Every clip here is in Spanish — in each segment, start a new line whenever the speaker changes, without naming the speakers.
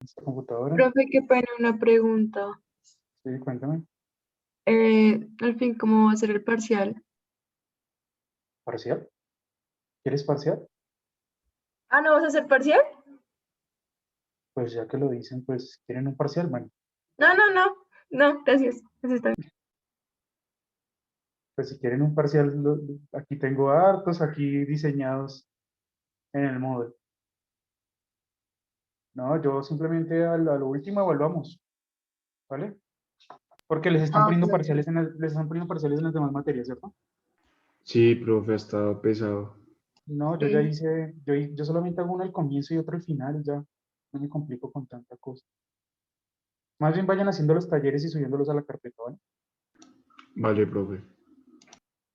esta computadora.
Profe, qué pena una pregunta.
Sí, cuéntame.
Al fin, ¿cómo va a ser el parcial?
¿Parcial? ¿Quieres parcial?
Ah, ¿no vas a hacer parcial?
Pues ya que lo dicen, pues quieren un parcial, bueno,
No, no, no. No, gracias. Eso está bien.
pues si quieren un parcial, aquí tengo hartos aquí diseñados en el Moodle. No, yo simplemente a lo último evaluamos, ¿vale? Porque les están
Ah, ok,
poniendo
ok.
parciales les están poniendo parciales en las demás materias, ¿cierto?
Sí, profe, ha estado pesado.
No, yo ya
Sí.
hice, yo solamente hago uno al comienzo y otro al final y ya no me complico con tanta cosa. Más bien vayan haciendo los talleres y subiéndolos a la carpeta, ¿vale?
Vale, profe.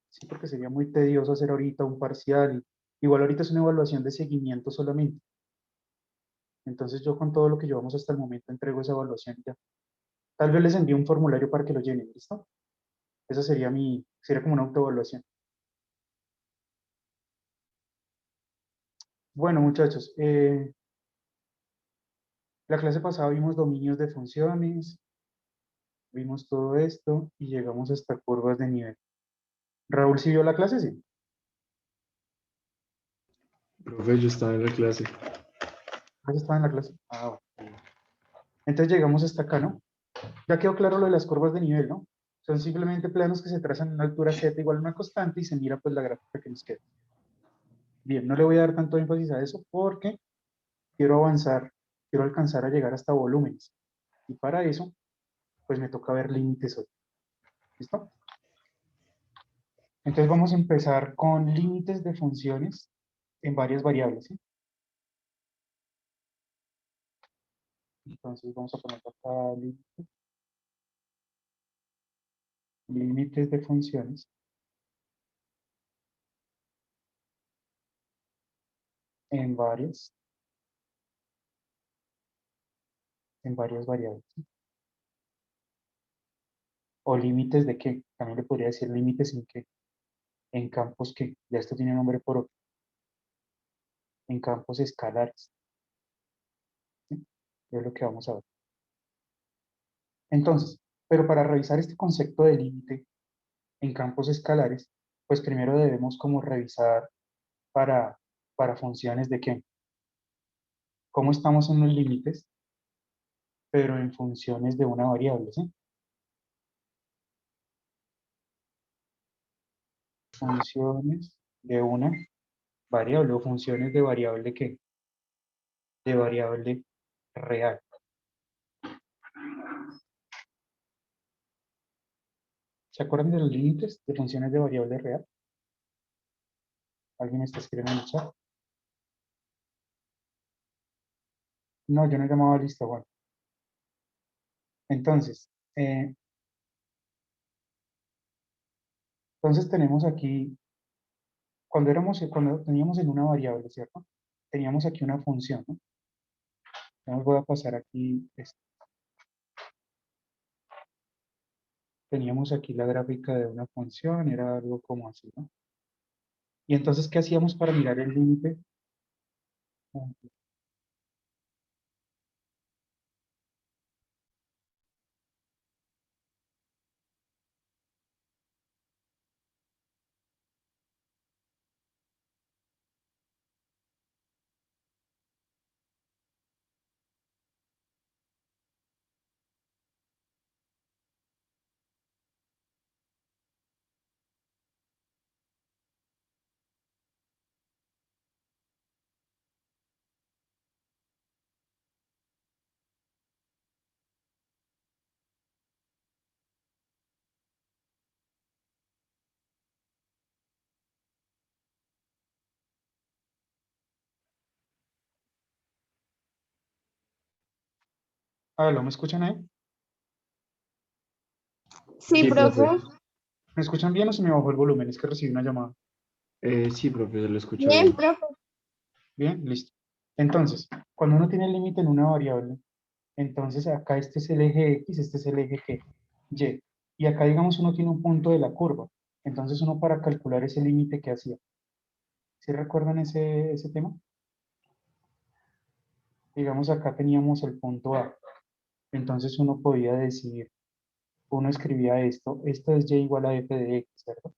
Sí, porque sería muy tedioso hacer ahorita un parcial. Igual ahorita es una evaluación de seguimiento solamente. Entonces yo con todo lo que llevamos hasta el momento entrego esa evaluación y ya. Tal vez les envíe un formulario para que lo llenen, ¿listo? Esa sería como una autoevaluación. Bueno, muchachos, la clase pasada vimos dominios de funciones, vimos todo esto y llegamos hasta curvas de nivel. ¿Raúl sí vio la clase? Sí.
Profe, yo estaba en la clase.
¿Ya estaba en la clase? Ah, bueno. Entonces llegamos hasta acá, ¿no? Ya quedó claro lo de las curvas de nivel, ¿no? Son simplemente planos que se trazan en una altura z igual a una constante y se mira pues la gráfica que nos queda. Bien, no le voy a dar tanto énfasis a eso porque quiero avanzar, quiero alcanzar a llegar hasta volúmenes. Y para eso, pues me toca ver límites hoy. ¿Listo? Entonces vamos a empezar con límites de funciones en varias variables, ¿sí? Entonces vamos a poner acá límites de funciones en varias variables, ¿sí? O límites de qué, también le podría decir límites en qué, en campos que, ya esto tiene nombre por otro, en campos escalares, ¿sí? Es lo que vamos a ver. Entonces, pero para revisar este concepto de límite en campos escalares, pues primero debemos como revisar para, para funciones de qué, cómo estamos en los límites, pero en funciones de una variable, ¿sí? Funciones de una variable o funciones de variable qué, de variable real. ¿Se acuerdan de los límites de funciones de variable real? ¿Alguien está escribiendo en el chat? No, yo no llamaba lista, bueno. Entonces, entonces tenemos aquí, cuando teníamos en una variable, ¿cierto? Teníamos aquí una función, ¿no? Entonces voy a pasar aquí, teníamos aquí la gráfica de una función, era algo como así, ¿no? Y entonces, ¿qué hacíamos para mirar el límite? Ah, ¿lo me escuchan ahí?
Sí,
Sí,
profe.
profe.
¿Me escuchan bien o se me bajó el volumen? Es que recibí una llamada.
Sí, profe, se lo escucha
Bien,
bien.
profe.
Bien, listo. Entonces, cuando uno tiene el límite en una variable, entonces acá este es el eje X, este es el eje ¿qué? Y. Y acá, digamos, uno tiene un punto de la curva. Entonces, uno para calcular ese límite, ¿qué hacía? ¿Sí recuerdan ese tema? Digamos, acá teníamos el punto A. Entonces uno podía decir, uno escribía esto es y igual a f de x, ¿cierto?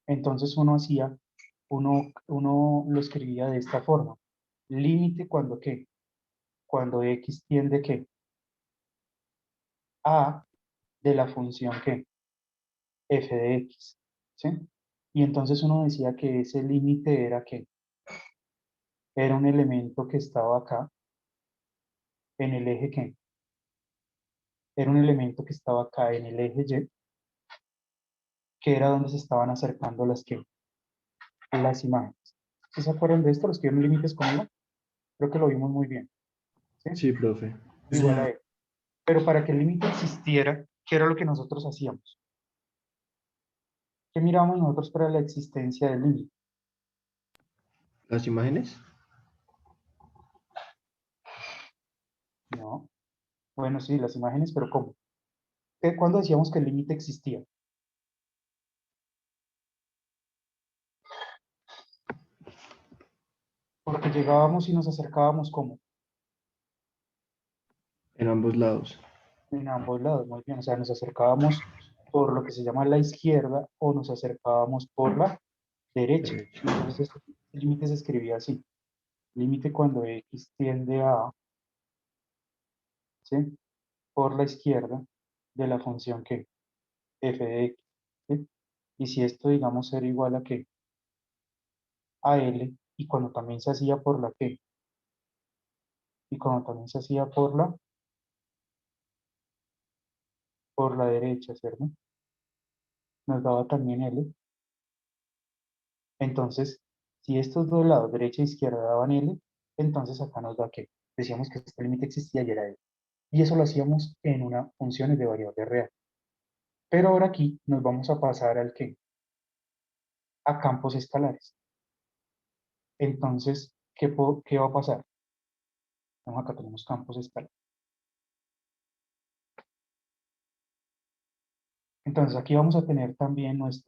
Entonces uno lo escribía de esta forma. Límite cuando qué, cuando x tiende ¿qué? A de la función ¿qué? F de x, ¿sí? Y entonces uno decía que ese límite era ¿qué? Era un elemento que estaba acá en el eje ¿qué? Era un elemento que estaba acá en el eje y, que era donde se estaban acercando las imágenes. ¿Sí se acuerdan de esto? Los que vieron límites conmigo, creo que lo vimos muy bien, ¿sí?
Sí, profe.
Igual a E. Pero para que el límite existiera, ¿qué era lo que nosotros hacíamos? ¿Qué mirábamos nosotros para la existencia del límite?
¿Las imágenes?
No. Bueno, sí, las imágenes, pero ¿cómo? ¿Cuándo decíamos que el límite existía? Porque llegábamos y nos acercábamos ¿cómo?
En ambos lados.
En ambos lados, muy bien. O sea, nos acercábamos por lo que se llama la izquierda o nos acercábamos por la derecha.
Derecho.
Entonces, el límite se escribía así. Límite cuando x tiende a, ¿sí? Por la izquierda de la función que f de x, ¿sí? Y si esto, digamos, era igual a qué? A L, y cuando también se hacía por la qué, y cuando también se hacía por la derecha, ¿cierto? Nos daba también L. Entonces, si estos dos lados, derecha e izquierda, daban L, entonces acá nos da qué. Decíamos que este límite existía y era L. Y eso lo hacíamos en una función de variable real. Pero ahora aquí nos vamos a pasar al qué, a campos escalares. Entonces, ¿qué va a pasar? Bueno, acá tenemos campos escalares. Entonces, aquí vamos a tener también vamos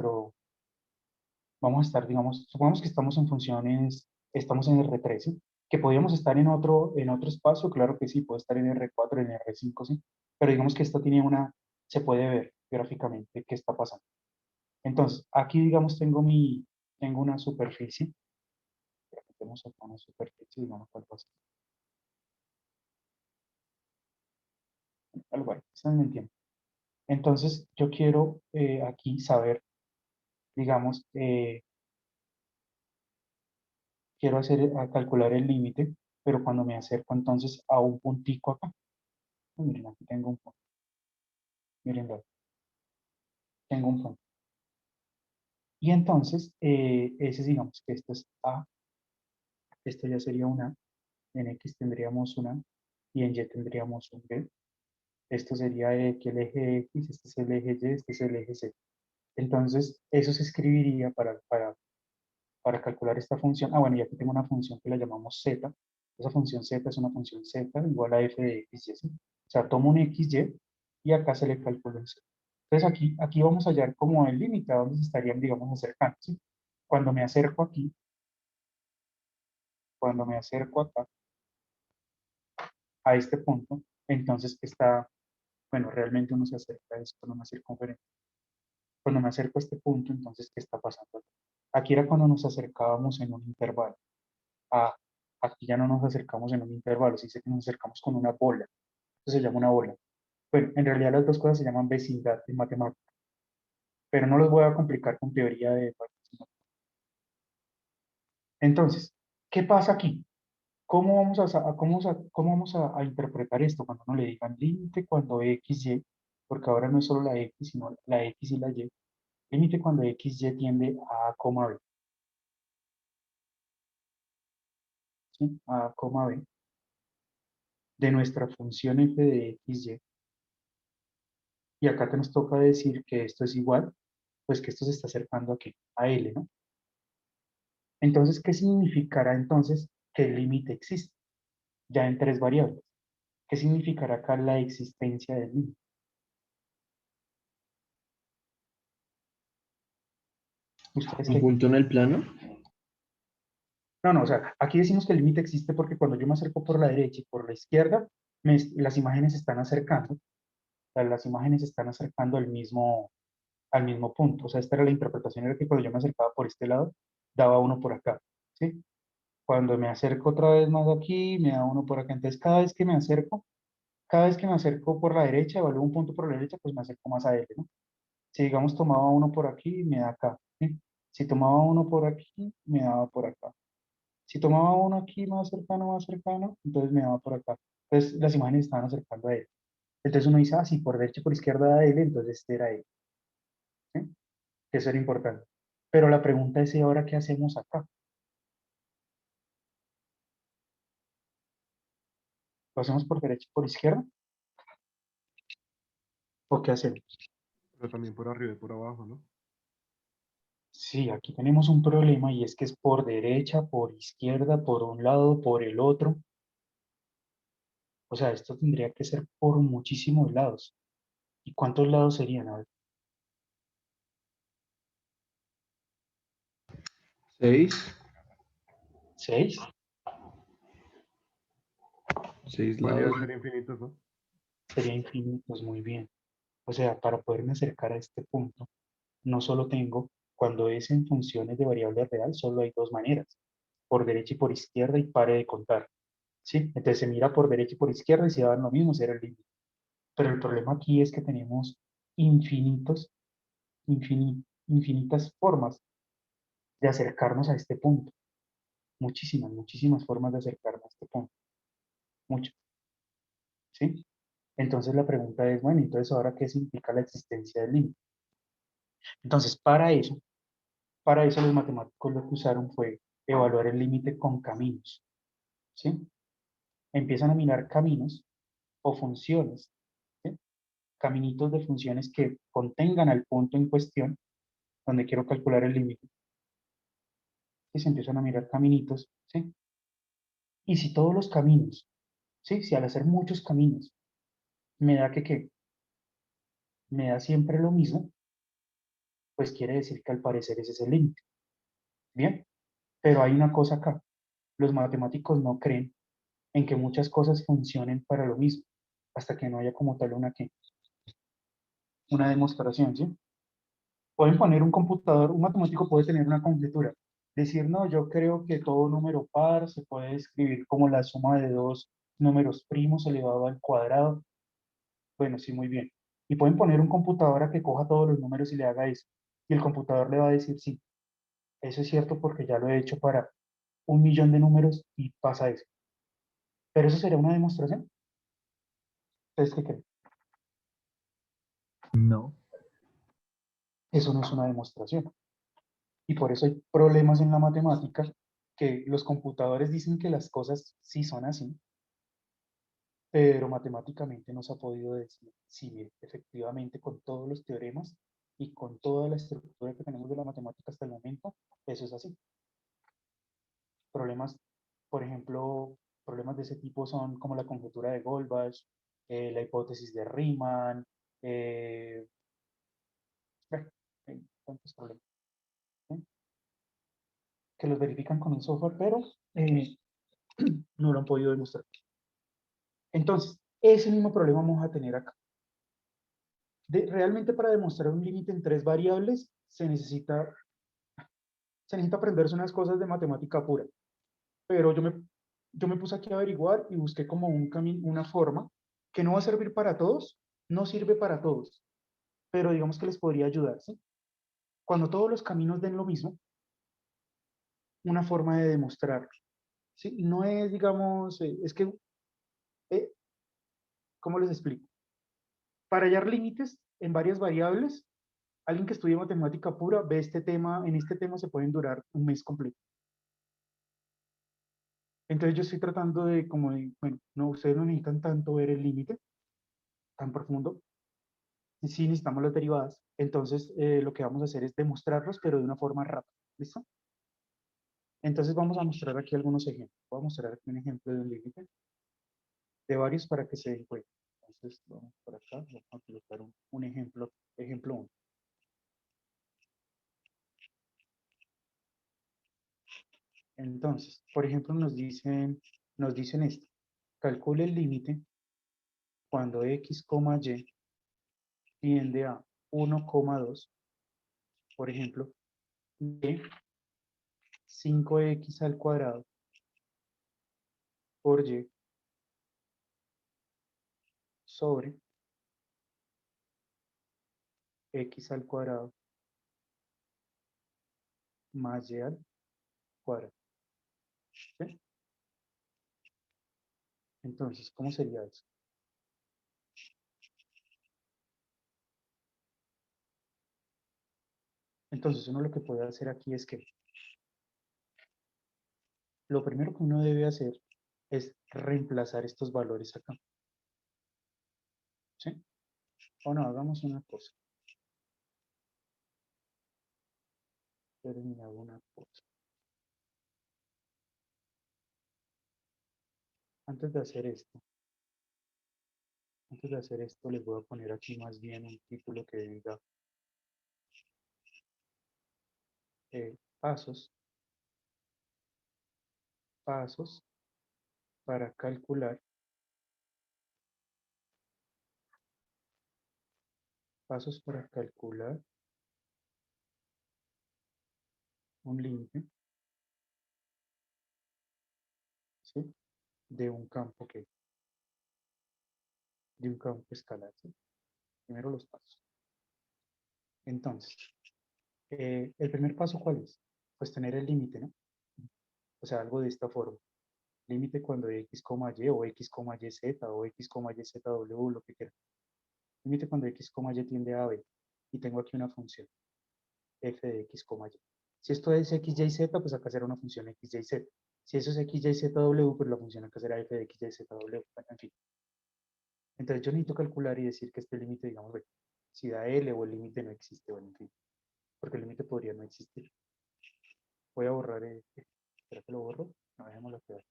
a estar, digamos, supongamos que estamos en funciones, estamos en R13, que podríamos estar en otro espacio, claro que sí, puede estar en R4, en R5, sí, pero digamos que esto tiene se puede ver gráficamente qué está pasando. Entonces, aquí, digamos, tengo una superficie, tenemos acá una superficie, digamos, algo así, algo ahí, ¿ustedes me entienden? Entonces, yo quiero aquí saber, digamos, quiero calcular el límite, pero cuando me acerco entonces a un puntico acá, miren, aquí tengo un punto, miren, ve, tengo un punto. Y entonces, ese digamos que esto es A, esto ya sería una A, en X tendríamos una A, y en Y tendríamos un B. Esto sería que el eje X, este es el eje Y, este es el eje Z. Entonces, eso se escribiría para calcular esta función. Ah, bueno, y aquí tengo una función que la llamamos Z. Esa función Z es una función Z igual a f de x y así. O sea, tomo un xy y acá se le calcula el Z. Entonces aquí vamos a hallar como el límite a donde se estarían, digamos, acercando, ¿sí? Cuando me acerco aquí, cuando me acerco acá, a este punto, entonces bueno, realmente uno se acerca a esto con una circunferencia. Cuando me acerco a este punto, entonces, ¿qué está pasando? Aquí era cuando nos acercábamos en un intervalo. Ah, aquí ya no nos acercamos en un intervalo, sí sé que nos acercamos con una bola. Eso se llama una bola. Bueno, en realidad las dos cosas se llaman vecindad en matemáticas, pero no los voy a complicar con teoría de vecindad. Entonces, ¿qué pasa aquí? ¿Cómo vamos a interpretar esto cuando no le digan límite cuando x, y, porque ahora no es solo la x, sino la x y la y, límite cuando x, y tiende a A, B, ¿sí? A, B, de nuestra función f de x, y acá te nos toca decir que esto es igual, pues que esto se está acercando aquí, a L, ¿no? Entonces, ¿qué significará entonces que el límite existe? Ya en tres variables. ¿Qué significará acá la existencia del límite? ¿Ustedes
¿Un
qué?
punto en el plano?
No, no, o sea, aquí decimos que el límite existe porque cuando yo me acerco por la derecha y por la izquierda, las imágenes se están acercando, o sea, las imágenes se están acercando al mismo punto. O sea, esta era la interpretación, era que cuando yo me acercaba por este lado, daba uno por acá, ¿sí? Cuando me acerco otra vez más aquí, me da uno por acá. Entonces, cada vez que me acerco por la derecha, evalúo un punto por la derecha, pues me acerco más a él, ¿no? Si, digamos, tomaba uno por aquí, me da acá, ¿sí? Si tomaba uno por aquí, me daba por acá. Si tomaba uno aquí más cercano, entonces me daba por acá. Entonces las imágenes estaban acercando a él. Entonces uno dice, ah, sí, por derecha y por izquierda da él, entonces este era él. ¿Sí? Que eso era importante. Pero la pregunta es, ¿y ahora qué hacemos acá? ¿Lo hacemos por derecha y por izquierda? ¿O qué hacemos?
Pero también por arriba y por abajo, ¿no?
Sí, aquí tenemos un problema y es que es por derecha, por izquierda, por un lado, por el otro. O sea, esto tendría que ser por muchísimos lados. ¿Y cuántos lados serían? A ver,
6.
¿seis?
6
Podrían
lados.
ser infinitos, ¿no?
Sería infinitos, muy bien. O sea, para poderme acercar a este punto, no solo tengo, cuando es en funciones de variable real, solo hay dos maneras, por derecha y por izquierda y pare de contar. ¿Sí? Entonces se mira por derecha y por izquierda y si dan lo mismo, será el límite. Pero el problema aquí es que tenemos infinitos, infinitas formas de acercarnos a este punto. Muchísimas, muchísimas formas de acercarnos a este punto. Muchas. ¿Sí? Entonces la pregunta es, bueno, entonces ahora, ¿qué significa la existencia del límite? Entonces, para eso los matemáticos lo que usaron fue evaluar el límite con caminos. ¿Sí? Empiezan a mirar caminos o funciones, ¿sí? Caminitos de funciones que contengan al punto en cuestión donde quiero calcular el límite. Y se empiezan a mirar caminitos, ¿sí? Y si todos los caminos, ¿sí? Si al hacer muchos caminos me da que me da siempre lo mismo, pues quiere decir que al parecer ese es el límite. Bien, pero hay una cosa acá. Los matemáticos no creen en que muchas cosas funcionen para lo mismo, hasta que no haya como tal una demostración, ¿sí? Pueden poner un computador, un matemático puede tener una conjetura, decir, no, yo creo que todo número par se puede escribir como la suma de dos números primos elevado al cuadrado. Bueno, sí, muy bien. Y pueden poner un computador a que coja todos los números y le haga eso. Y el computador le va a decir, sí, eso es cierto porque ya lo he hecho para 1 millón de números y pasa eso. Pero eso sería una demostración. ¿Ustedes qué creen?
No.
Eso no es una demostración. Y por eso hay problemas en la matemática, que los computadores dicen que las cosas sí son así, pero matemáticamente no se ha podido decir si efectivamente con todos los teoremas y con toda la estructura que tenemos de la matemática hasta el momento, eso es así. Problemas, por ejemplo, problemas de ese tipo son como la conjetura de Goldbach, la hipótesis de Riemann, eh, bueno, hay tantos problemas, ¿sí? Que los verifican con un software, pero no lo han podido demostrar. Entonces, ese mismo problema vamos a tener acá. Realmente para demostrar un límite en tres variables se necesita aprenderse unas cosas de matemática pura, pero yo me puse aquí a averiguar y busqué como una forma que no va a servir para todos, no sirve para todos, pero digamos que les podría ayudar, ¿sí? Cuando todos los caminos den lo mismo, una forma de demostrarlo, ¿sí? No es, digamos, es que, eh, ¿cómo les explico? Para hallar límites en varias variables, alguien que estudie matemática pura ve este tema, en este tema se pueden durar un mes completo. Entonces yo estoy tratando de, como de, bueno, no, ustedes no necesitan tanto ver el límite tan profundo, y sí necesitamos las derivadas, entonces lo que vamos a hacer es demostrarlos, pero de una forma rápida, ¿listo? Entonces vamos a mostrar aquí algunos ejemplos. Voy a mostrar aquí un ejemplo de un límite, de varios para que se den cuenta. Entonces vamos por acá, vamos a colocar un ejemplo, ejemplo 1. Entonces, por ejemplo, nos dicen esto. Calcule el límite cuando x, y tiende a 1,2, por ejemplo, de 5x al cuadrado por y sobre x al cuadrado más y al cuadrado. ¿Sí? Entonces, ¿cómo sería eso? Entonces, uno lo que puede hacer aquí es que lo primero que uno debe hacer es reemplazar estos valores acá. ¿Sí? O no, hagamos una cosa. Terminar una cosa. Antes de hacer esto, les voy a poner aquí más bien un título que diga pasos para calcular, pasos para calcular un límite, ¿sí? De un campo de un campo escalar, ¿sí? Primero los pasos. Entonces, el primer paso, ¿cuál es? Pues tener el límite, ¿no? O sea, algo de esta forma. Límite cuando x, y o x, y, z o x, y, z, w, lo que quieran. Límite cuando x, y tiende a b. Y tengo aquí una función, f de x, y. Si esto es x, y, z, pues acá será una función x, y, z. Si eso es x, y, z, w, pues la función acá será f de x, y, z, w. Bueno, en fin. Entonces yo necesito calcular y decir que este límite, digamos, bueno, si da L o el límite no existe, bueno, en fin, porque el límite podría no existir. Voy a borrar, ¿será que lo borro? No, dejémoslo quedar.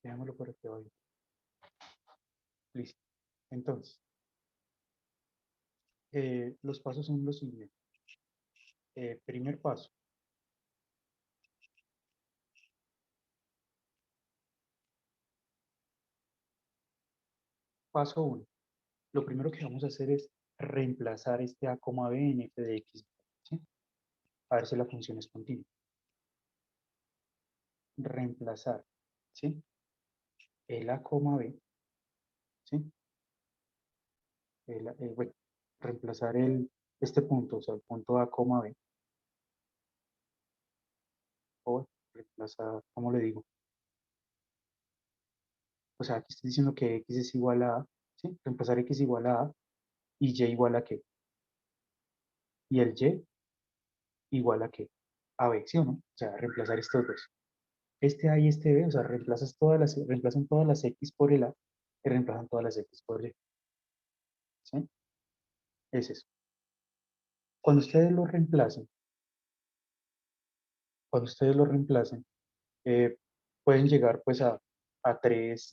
Dejémoslo por aquí abajo. Listo. Entonces, los pasos son los siguientes. Primer paso. Paso 1. Lo primero que vamos a hacer es reemplazar este a, b en f de x. ¿Sí? A ver si la función es continua. Reemplazar, ¿sí? El a, b, ¿sí? Bueno, reemplazar este punto, o sea, el punto a, b, o reemplazar, ¿cómo le digo? O sea, aquí estoy diciendo que x es igual a, ¿sí? Reemplazar x igual a y y igual a qué. Y el y igual a qué. A b, ¿sí o no? O sea, reemplazar estos dos. Este a y este b, o sea, reemplazan todas las x por el a y reemplazan todas las x por y. ¿Sí? Es eso. Cuando ustedes lo reemplacen, cuando ustedes lo reemplacen, eh, pueden llegar pues a tres,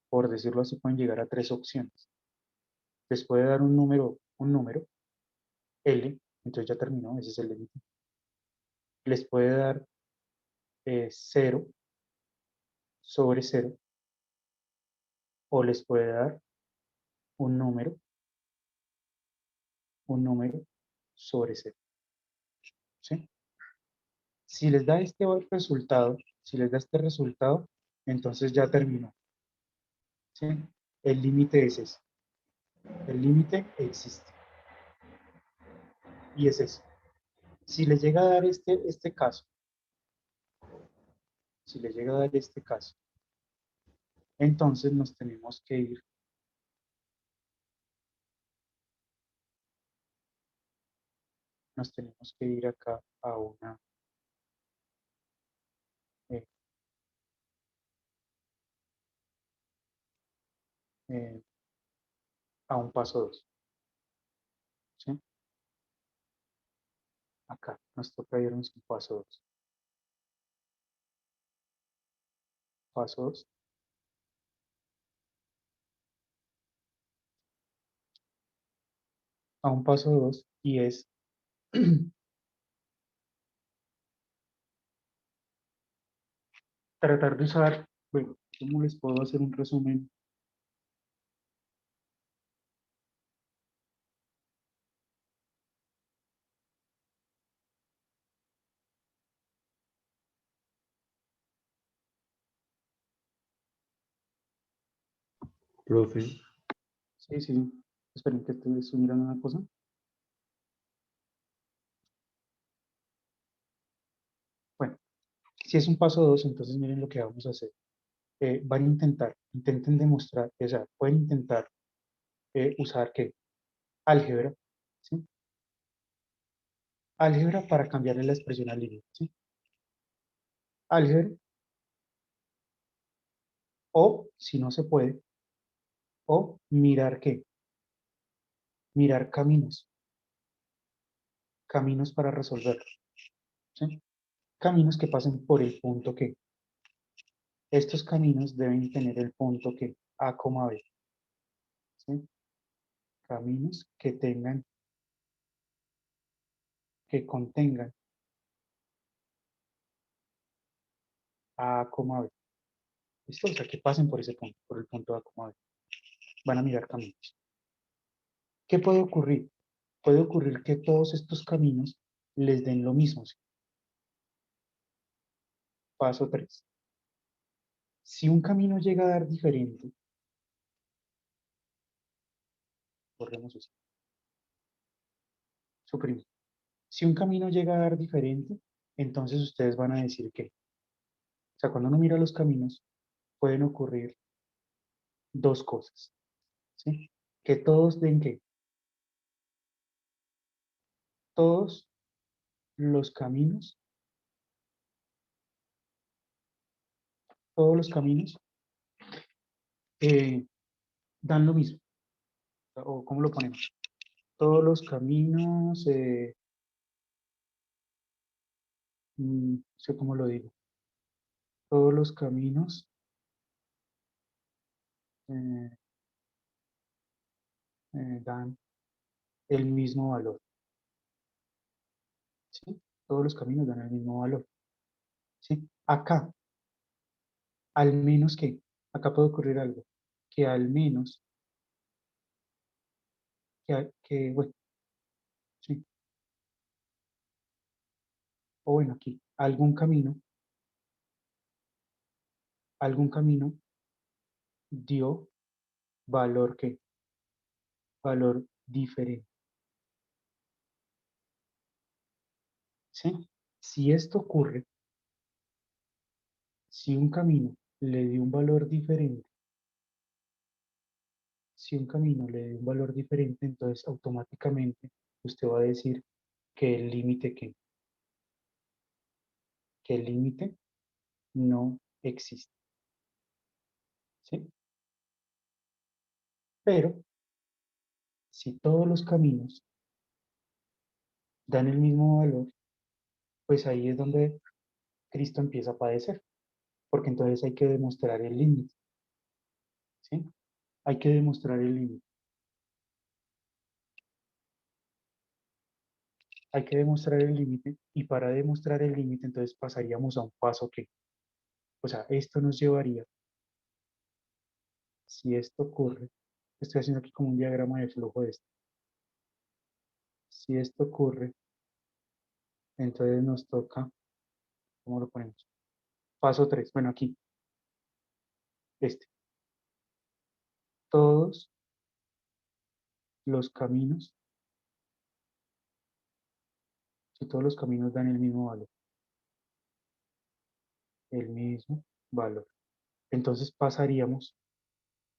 por decirlo así, pueden llegar a tres opciones. Les puede dar un número, L, entonces ya terminó, ese es el límite. Les puede dar 0 sobre 0, o les puede dar un número, un número sobre 0. ¿Sí? Si les da este resultado, si les da este resultado, entonces ya terminó. ¿Sí? El límite es ese. El límite existe. Y es eso. Si les llega a dar este caso, si les llega a dar este caso, entonces nos tenemos que ir acá eh, eh, a un paso 2. ¿Sí? Acá nos toca irnos un paso 2. Paso 2. a un paso 2 y es tratar de usar, bueno, ¿cómo les puedo hacer un resumen?
Profe.
Sí, sí, esperen que estoy mirando una cosa. Bueno, si es un paso 2 entonces miren lo que vamos a hacer. Van a intenten demostrar, o sea, pueden intentar usar ¿qué? Álgebra, ¿sí? Álgebra para cambiarle la expresión al límite, ¿sí? Álgebra, o si no se puede, o mirar ¿qué? Mirar caminos para resolverlo, ¿sí? Caminos que pasen por el punto que. Estos caminos deben tener el punto que A, B, ¿sí? Caminos que contengan A, B. ¿Listo? O sea, que pasen por ese punto, por el punto A, B. Van a mirar caminos. ¿Qué puede ocurrir? Puede ocurrir que todos estos caminos les den lo mismo, ¿sí? Paso 3. Si un camino llega a dar diferente, borremos eso, suprimimos. Si un camino llega a dar diferente, entonces ustedes van a decir que, o sea, cuando uno mira los caminos, pueden ocurrir dos cosas, ¿sí? Que todos den que todos los caminos, todos los caminos eh, dan lo mismo. ¿O cómo lo ponemos? Todos los caminos, no sé cómo lo digo. Todos los caminos eh, dan el mismo valor, ¿sí? Todos los caminos dan el mismo valor, ¿sí? Acá, al menos que, acá puede ocurrir algo, que al menos, bueno, sí, o bueno, aquí, algún camino dio valor que, valor diferente, ¿sí? Si esto ocurre, si un camino le dio un valor diferente, si un camino le dio un valor diferente, entonces automáticamente usted va a decir que el límite que el límite no existe, ¿sí? Pero si todos los caminos dan el mismo valor, pues ahí es donde Cristo empieza a padecer, porque entonces hay que demostrar el límite, ¿sí? Hay que demostrar el límite. Hay que demostrar el límite y para demostrar el límite entonces pasaríamos a un paso que, o sea, esto nos llevaría, si esto ocurre, estoy haciendo aquí como un diagrama de flujo de esto. Si esto ocurre, entonces nos toca, ¿cómo lo ponemos? Paso 3, bueno, aquí, este. Todos los caminos, si todos los caminos dan el mismo valor, entonces pasaríamos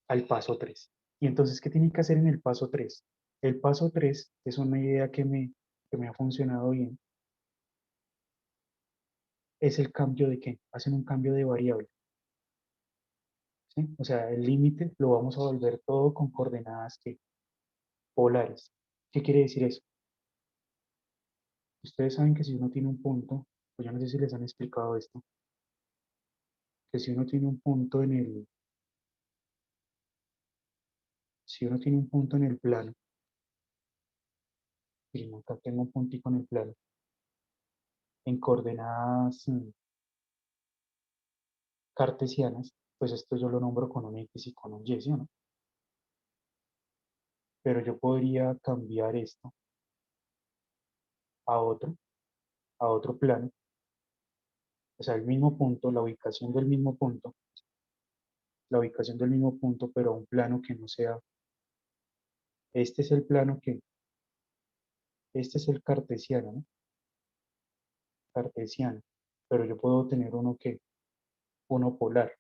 al paso 3. Y entonces, ¿qué tienen que hacer en el paso 3? El paso 3 es una idea que me ha funcionado bien, es el cambio de qué, hacen un cambio de variable, ¿sí? O sea, el límite lo vamos a volver todo con coordenadas que polares. ¿Qué quiere decir eso? Ustedes saben que si uno tiene un punto, pues yo no sé si les han explicado esto, que si uno tiene un punto si uno tiene un punto en el plano, Miren, acá tengo un puntico en el plano. En coordenadas cartesianas, pues esto yo lo nombro con un X y con un Y, ¿sí o no? Pero yo podría cambiar esto a otro, a otro plano, o sea, el mismo punto, la ubicación del mismo punto, pero a un plano que no sea, este es el plano que, este es el cartesiano, ¿no? Cartesiano, pero yo puedo tener uno que, uno polar.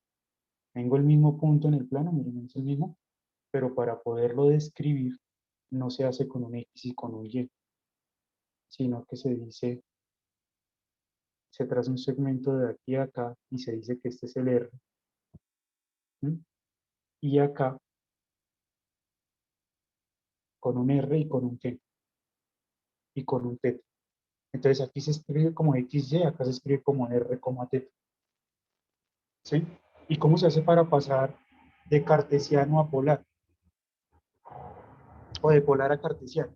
Tengo el mismo punto en el plano, miren, es el mismo, pero para poderlo describir no se hace con un X y con un Y, sino que se dice, se traza un segmento de aquí a acá y se dice que este es el R, ¿m? Y acá con un R y con un T, y con un θ. Entonces aquí se escribe como XY, acá se escribe como R, θ. ¿Sí? ¿Y cómo se hace para pasar de cartesiano a polar? O de polar a cartesiano.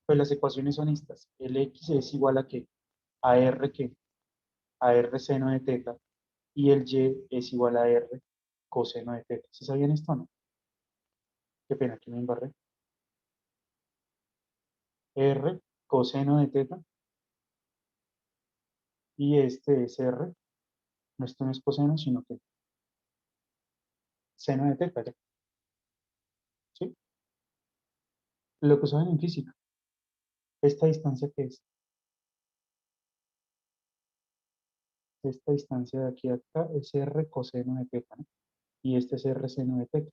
Pues las ecuaciones son estas. El X es igual a qué? A R que a R seno de θ. Y el Y es igual a R coseno de θ. ¿Sí sabían esto o no? Qué pena, aquí me embarré. R coseno de θ. Y este es R. No, esto no es coseno, sino que seno de θ. ¿Ya? ¿Sí? Lo que saben en física. Esta distancia que es, esta distancia de aquí a acá es R coseno de θ, ¿no? Y este es R seno de θ.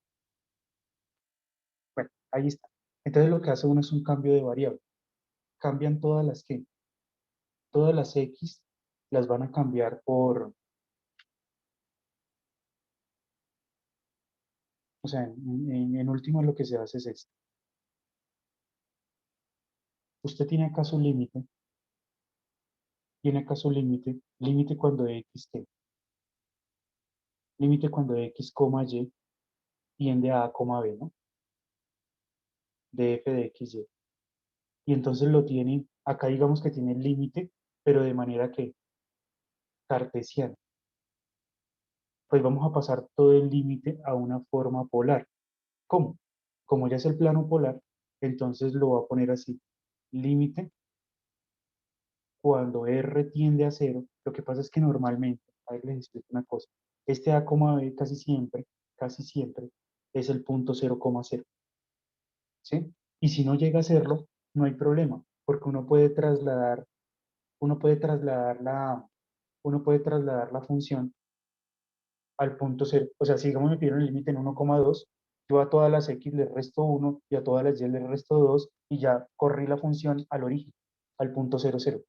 Bueno, ahí está. Entonces lo que hace uno es un cambio de variable. Cambian todas las que, todas las X las van a cambiar por, o sea, en último lo que se hace es esto. Usted tiene acá su límite, límite cuando X, ¿qué? Límite cuando X, Y tiende a A, B, ¿no? De f de X, Y. Y entonces lo tiene, acá digamos que tiene el límite, pero de manera que cartesiana. Pues vamos a pasar todo el límite a una forma polar. ¿Cómo? Como ya es el plano polar, entonces lo va a poner así. Límite cuando R tiende a cero. Lo que pasa es que normalmente, a ver, les explico una cosa. Este A, B casi siempre es el punto 0,0. ¿Sí? Y si no llega a serlo, no hay problema, porque uno puede trasladar uno puede trasladar la función al punto cero. O sea, si digamos me pidieron el límite en 1,2, yo a todas las X le resto 1 y a todas las Y le resto 2 y ya corrí la función al origen, al punto 0,0.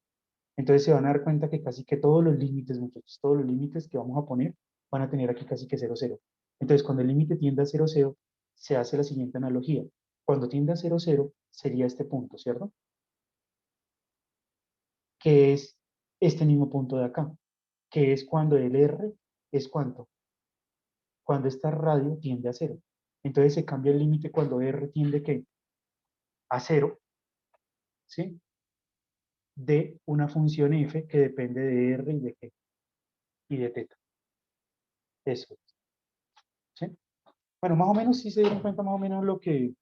Entonces se van a dar cuenta que casi que todos los límites, muchachos, todos los límites que vamos a poner van a tener aquí casi que 0,0. Entonces cuando el límite tiende a 0,0, se hace la siguiente analogía. Cuando tiende a 0,0 sería este punto, ¿cierto? Que es este mismo punto de acá, que es cuando el R es cuánto, cuando esta radio tiende a cero. Entonces se cambia el límite cuando R tiende ¿qué? A cero, ¿sí? De una función f que depende de R y de qué, y de θ. Eso, ¿sí? Bueno, más o menos sí se dieron cuenta más o menos lo que,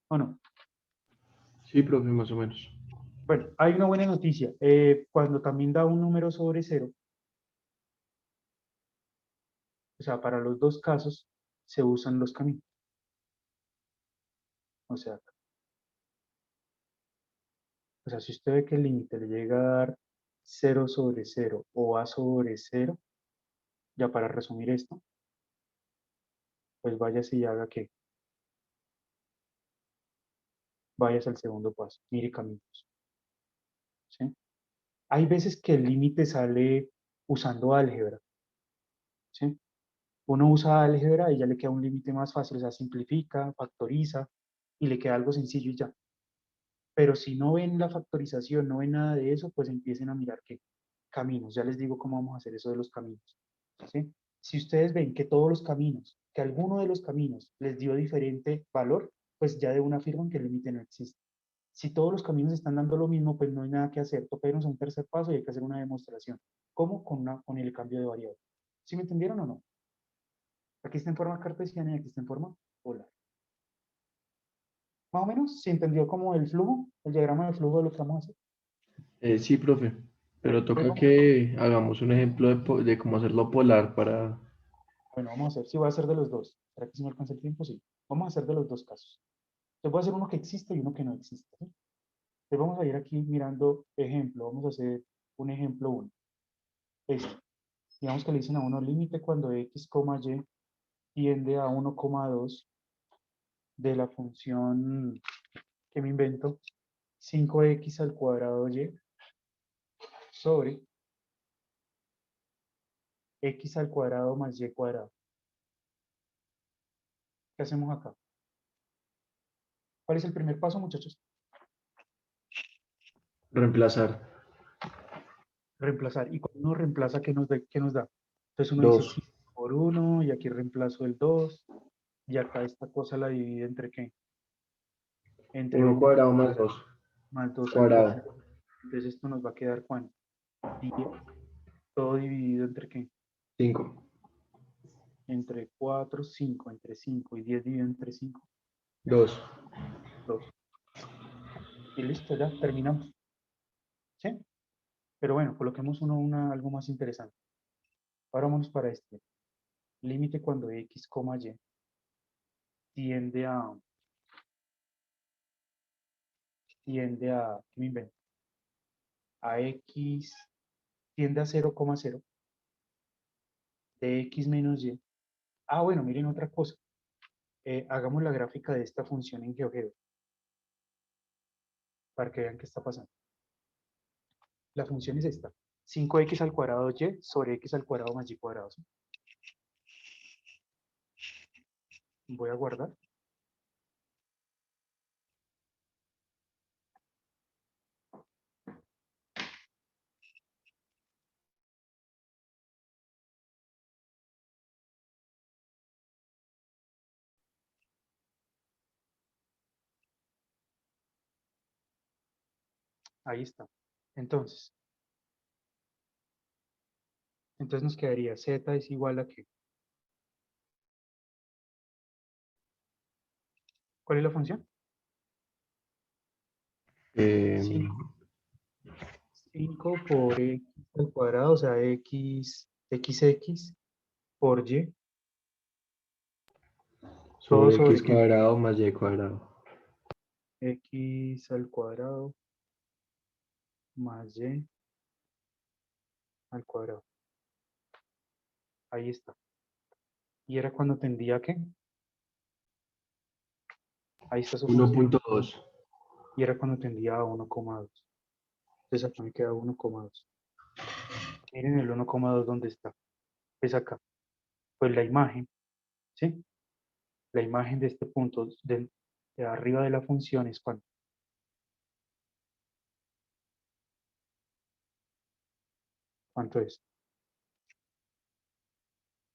o no.
Sí, profe, más o menos.
Bueno, hay una buena noticia. Cuando también da un número sobre cero, o sea, para los dos casos se usan los caminos. O sea, si usted ve que el límite le llega a dar 0 sobre cero o a sobre cero, ya para resumir esto, pues váyase y haga que vayas al segundo paso, mire caminos, ¿sí? Hay veces que el límite sale usando álgebra, ¿sí? Uno usa álgebra y ya le queda un límite más fácil, o sea, simplifica, factoriza y le queda algo sencillo y ya. Pero si no ven la factorización, no ven nada de eso, pues empiecen a mirar qué caminos. Ya les digo cómo vamos a hacer eso de los caminos, ¿sí? Si ustedes ven que todos los caminos que alguno de los caminos les dio diferente valor, pues ya de una afirman que el límite no existe. Si todos los caminos están dando lo mismo, pues no hay nada que hacer. Toca irnos a un tercer paso y hay que hacer una demostración. ¿Cómo? Con el cambio de variable. ¿Sí me entendieron o no? Aquí está en forma cartesiana y aquí está en forma polar. Más o menos, ¿se entendió como el flujo, el diagrama de flujo de lo que vamos a hacer?
Sí, profe, pero
Entonces
toca que hagamos un ejemplo de cómo hacerlo polar para...
bueno, vamos a hacer, sí voy a hacer de los dos. ¿Para que si me alcanza el tiempo? Sí. Vamos a hacer de los dos casos. Entonces voy a hacer uno que existe y uno que no existe. ¿Sí? Entonces vamos a ir aquí mirando ejemplo. Vamos a hacer un ejemplo 1. Este. Digamos que le dicen a uno límite cuando x, y tiende a 1,2 de la función que me invento 5x al cuadrado y sobre x al cuadrado más y cuadrado. ¿Qué hacemos acá? ¿Cuál es el primer paso, muchachos?
Reemplazar.
Reemplazar. Y cuando uno reemplaza, qué nos da? Entonces uno dice
2.
5 por 1 y aquí reemplazo el 2 y acá esta cosa la divide entre ¿qué? Entre
1
1
cuadrado más 2
más 2 al cuadrado.
cuadrado.
Entonces esto nos va a quedar ¿cuánto? 10, todo dividido entre ¿qué?
5.
Entre 4 5 entre 5 y 10 dividido entre 5
2.
2. Y listo, ya terminamos. ¿Sí? Pero bueno, coloquemos algo más interesante. Ahora vamos para este. Límite cuando x, y tiende a, ¿qué me invento? A x tiende a 0,0 de x menos y. Ah, bueno, miren otra cosa. Hagamos la gráfica de esta función en GeoGebra para que vean qué está pasando. La función es esta. 5x al cuadrado y sobre x al cuadrado más y cuadrado. ¿Sí? Voy a guardar. Ahí está. Entonces nos quedaría z es igual a ¿qué? ¿Cuál es la función?
Eh,
5 por x al cuadrado, o sea, xx por y, todo
sobre
sobre
x
qué?
cuadrado más y cuadrado.
X al cuadrado más y al cuadrado. Ahí está. ¿Y era cuando tendría qué? Ahí está su función.
1.2.
Y era cuando tendría a 1,2. Entonces acá me queda 1,2. Miren el 1,2 dónde está. Es acá. Pues la imagen, ¿sí? La imagen de este punto de arriba de la función es cuánto. ¿Cuánto es?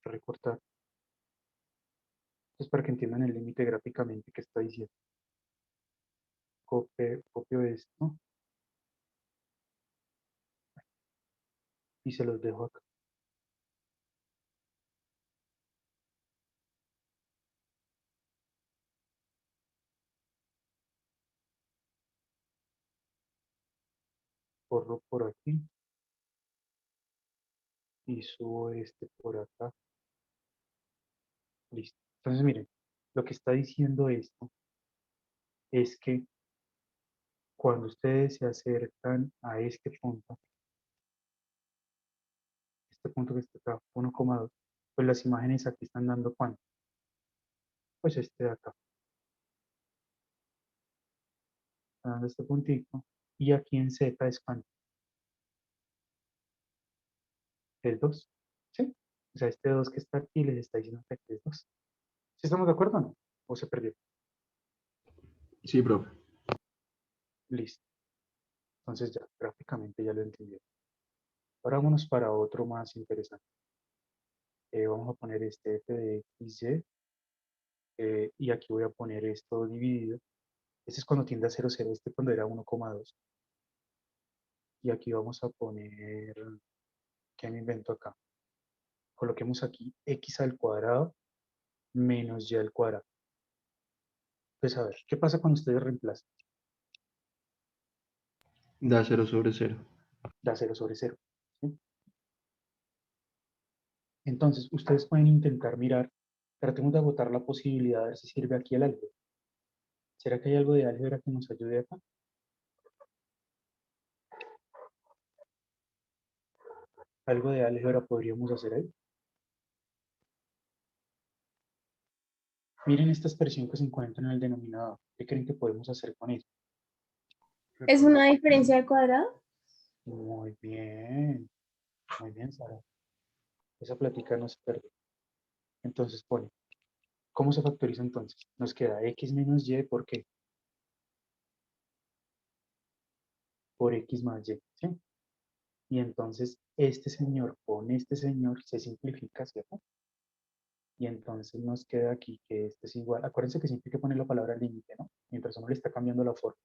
Recortar. Es para que entiendan el límite gráficamente que está diciendo. Copio esto y se los dejo acá. Corro por aquí y subo este por acá. Listo. Entonces, miren, lo que está diciendo esto es que cuando ustedes se acercan a este punto que está acá, 1,2, pues las imágenes aquí están dando cuánto. Pues este de acá, está dando este puntito. Y aquí en Z es cuánto. El 2. ¿Sí? O sea, este 2 que está aquí les está diciendo que aquí es 2. ¿Sí estamos de acuerdo o no? ¿O se perdió?
Sí, profe.
Listo. Entonces ya, gráficamente ya lo entendieron. Ahora vámonos para otro más interesante. Vamos a poner este f de x, y, y aquí voy a poner esto dividido. Este es cuando tiende a 0, 0, este cuando era 1,2. Y aquí vamos a poner, ¿qué me invento acá? Coloquemos aquí x al cuadrado menos y al cuadrado. Pues a ver, ¿qué pasa cuando ustedes reemplazan?
Da 0/0.
Da 0 sobre 0. ¿Sí? Entonces, ustedes pueden intentar mirar, tratemos de agotar la posibilidad de ver si sirve aquí el álgebra. ¿Será que hay algo de álgebra que nos ayude acá? Algo de álgebra podríamos hacer ahí. Miren esta expresión que se encuentra en el denominador. ¿Qué creen que podemos hacer con ella?
¿Es una diferencia al cuadrado?
Muy bien, Sara. Esa plática no se pierde. Entonces pone, ¿cómo se factoriza entonces? Nos queda x menos y, ¿por qué? Por x más y, ¿sí? Y entonces este señor con este señor se simplifica, ¿cierto? Y entonces nos queda aquí que este es igual. Acuérdense que siempre hay que poner la palabra límite, ¿no? Mientras uno le está cambiando la forma.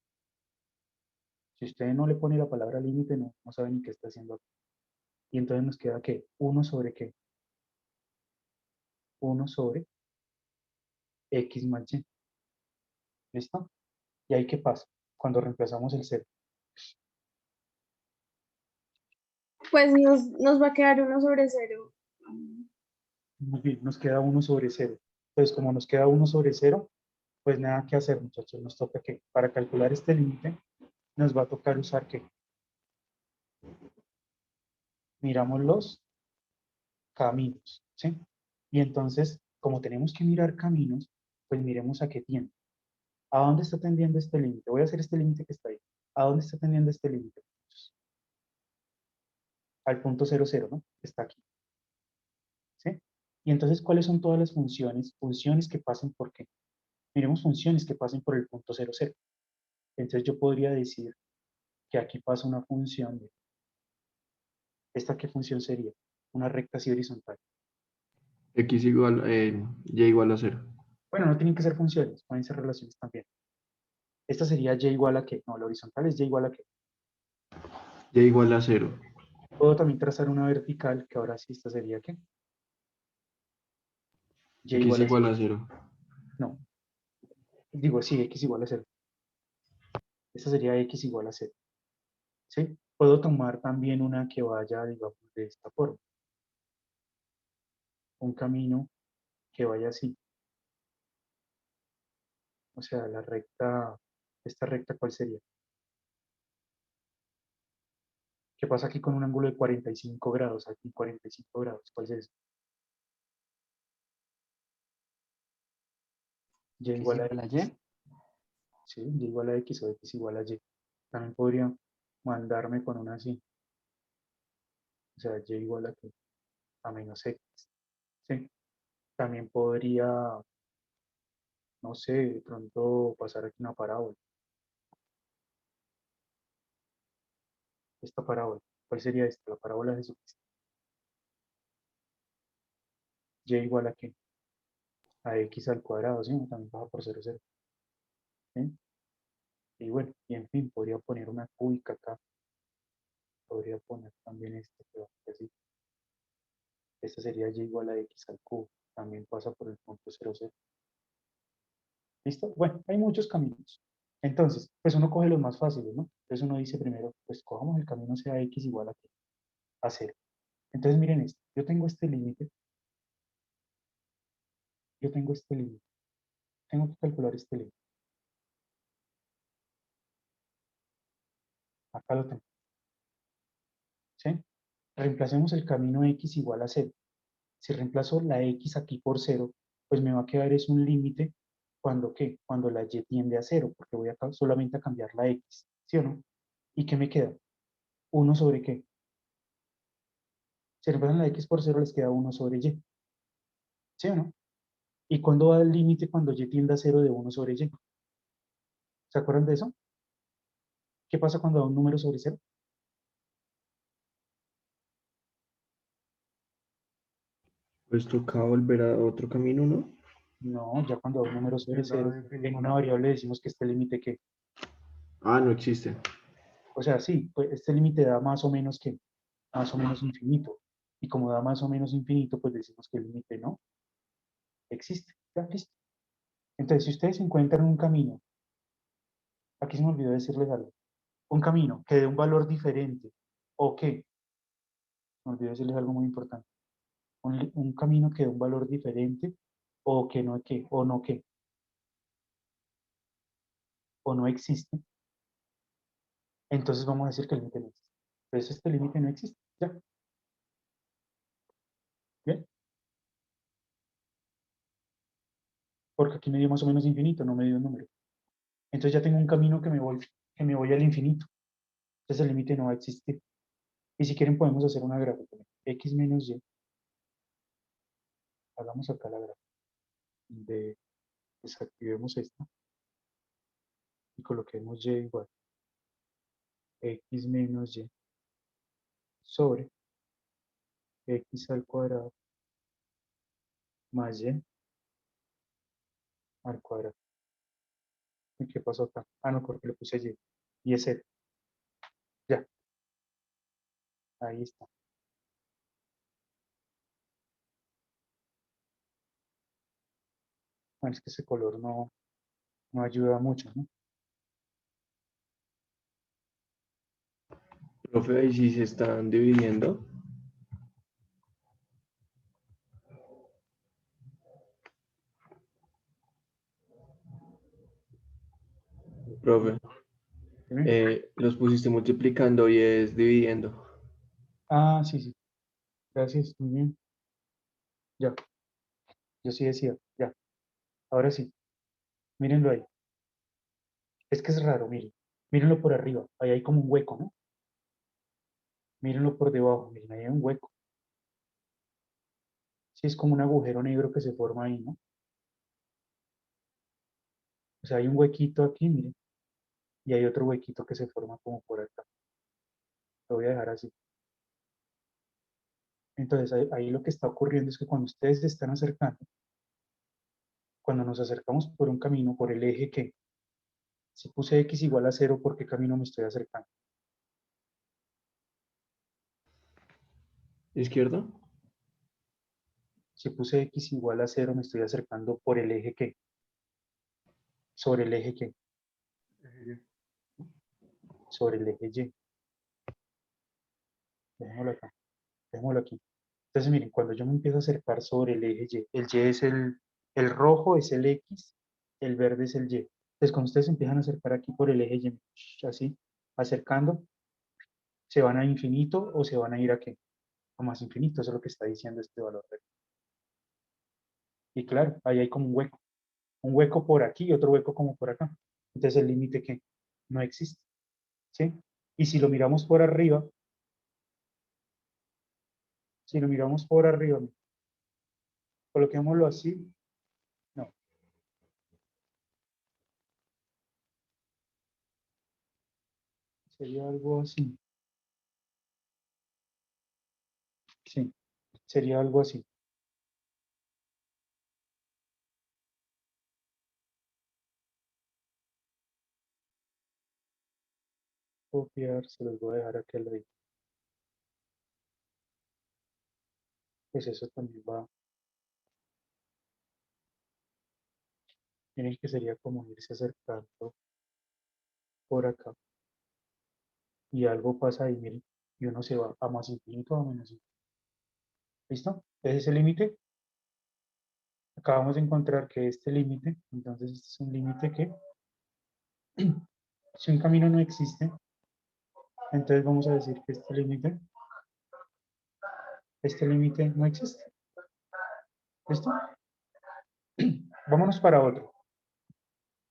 Si usted no le pone la palabra límite, no sabe ni qué está haciendo aquí. Y entonces nos queda ¿qué? 1 sobre ¿qué? 1 sobre x más y. ¿Listo? ¿Y ahí qué pasa? Cuando reemplazamos el 0.
Pues nos va a quedar 1/0.
Muy bien, nos queda 1 sobre 0. Entonces, como nos queda 1 sobre 0, pues nada que hacer, muchachos. Nos toca que, para calcular este límite, nos va a tocar usar ¿qué? Miramos los caminos, ¿sí? Y entonces, como tenemos que mirar caminos, pues miremos a qué tiende. ¿A dónde está tendiendo este límite? Voy a hacer este límite que está ahí. ¿A dónde está tendiendo este límite? Al punto 0, 0, ¿no? Está aquí, ¿sí? Y entonces, ¿cuáles son todas las funciones? Funciones que pasen por qué. Miremos funciones que pasen por el punto 0, 0. Entonces yo podría decir que aquí pasa una función de, ¿esta qué función sería? Una recta así horizontal.
X igual, y igual a 0.
Bueno, no tienen que ser funciones, pueden ser relaciones también. Esta sería y igual a qué. No, la horizontal es y igual a qué.
Y igual a 0.
Puedo también trazar una vertical, que ahora sí esta sería qué. Y
X
igual a
igual
0.
a 0.
No, digo sí, x igual a 0. Esta sería x igual a 0. ¿Sí? Puedo tomar también una que vaya, digamos, de esta forma. Un camino que vaya así. O sea, la recta, esta recta, ¿cuál sería? ¿Qué pasa aquí con un ángulo de 45 grados? Aquí 45 grados, ¿cuál es eso? Y
X
igual a
igual a
x.
Y.
¿Sí? Y igual a x o x igual a y. También podría mandarme con una así. O sea, y igual a, ¿qué? A menos x. ¿Sí? También podría, no sé, de pronto pasar aquí una parábola. Esta parábola. ¿Cuál sería esta? La parábola de Jesucristo. Y igual a qué? A x al cuadrado, ¿sí? También baja por 0, 0. ¿Sí? Y bueno, y en fin, podría poner una cúbica acá. Podría poner también este que va así. Esta sería y igual a x al cubo. También pasa por el punto 0, 0. ¿Listo? Bueno, hay muchos caminos. Entonces, pues uno coge los más fáciles, ¿no? Entonces uno dice primero, pues cojamos el camino sea x igual a, ¿qué? A 0. Entonces miren esto, yo tengo este límite, tengo que calcular este límite. Acá lo tengo, ¿sí? Reemplacemos el camino x igual a 0. Si reemplazo la x aquí por 0, pues me va a quedar es un límite cuando ¿qué? Cuando la y tiende a 0, porque voy a solamente a cambiar la x, ¿sí o no? ¿Y qué me queda? 1 sobre ¿qué? Si reemplazan la x por 0, les queda 1 sobre y, ¿sí o no? ¿Y cuándo va el límite cuando y tiende a 0 de 1 sobre y? ¿Se acuerdan de eso? ¿Qué pasa cuando da un número sobre 0?
Pues toca volver a otro camino, ¿no?
No, ya cuando un número sobre
El dado
cero,
infinito.
en una variable decimos que este límite que,
Ah, no existe.
o sea, sí, pues este límite da más o menos que, más o menos infinito. Y como da más o menos infinito, pues decimos que el límite no existe. Ya, listo. Entonces, si ustedes encuentran un camino, aquí se me olvidó decirles algo, un camino que dé un valor diferente, o que, me olvidé decirles algo muy importante, un camino que dé un valor diferente, o que no que, o no que, o no existe, entonces vamos a decir que el límite no existe. Entonces, este límite no existe. Ya, ¿bien? Porque aquí me dio más o menos infinito, no me dio un número. Entonces ya tengo un camino que me voy al infinito. Entonces el límite no va a existir. Y si quieren podemos hacer una gráfica. X menos Y, hagamos acá la gráfica. Desactivemos esta y coloquemos Y igual. X menos Y sobre X al cuadrado más Y al cuadrado. ¿Y qué pasó acá? Ah, no, porque le puse Y. Y es 0. Ya, ahí está. Bueno, es que ese color no ayuda mucho, ¿no?
Profe, ahí sí se están dividiendo. Profe,
¿Sí?
los pusiste multiplicando y es dividiendo.
Ah, sí, sí. Gracias. Muy bien. Ya, yo sí decía. Ya, ahora sí. Mírenlo ahí. Es que es raro, miren. Mírenlo por arriba. Ahí hay como un hueco, ¿no? Mírenlo por debajo. Miren, ahí hay un hueco. Sí, es como un agujero negro que se forma ahí, ¿no? O sea, hay un huequito aquí, miren. Y hay otro huequito que se forma como por acá. Lo voy a dejar así. Entonces, ahí lo que está ocurriendo es que cuando ustedes se están acercando, cuando nos acercamos por un camino, por el eje que, si puse X igual a 0, ¿por qué camino me estoy acercando?
¿Izquierda?
Si puse X igual a 0, me estoy acercando por el eje que, sobre el eje que, sobre el eje Y. Dejémoslo acá, dejémoslo aquí. Entonces, miren, cuando yo me empiezo a acercar sobre el eje Y, el Y es el rojo es el X, el verde es el Y. Entonces, cuando ustedes empiezan a acercar aquí por el eje Y, así, acercando, ¿se van a infinito o se van a ir a qué? A más infinito, eso es lo que está diciendo este valor. Y claro, ahí hay como un hueco por aquí y otro hueco como por acá. Entonces, el límite que no existe, ¿sí? Y si lo miramos por arriba, si lo miramos por arriba, coloquémoslo así, no, sería algo así, sí, sería algo así. Copiar, se los voy a dejar aquí al lado. Pues eso también va, miren que sería como irse acercando por acá y algo pasa ahí, miren, y uno se va a más infinito o a menos infinito. ¿Listo? Ese es el límite. Acabamos de encontrar que este límite, entonces este es un límite que, si un camino no existe, entonces vamos a decir que este límite no existe. ¿Listo? Vámonos para otro.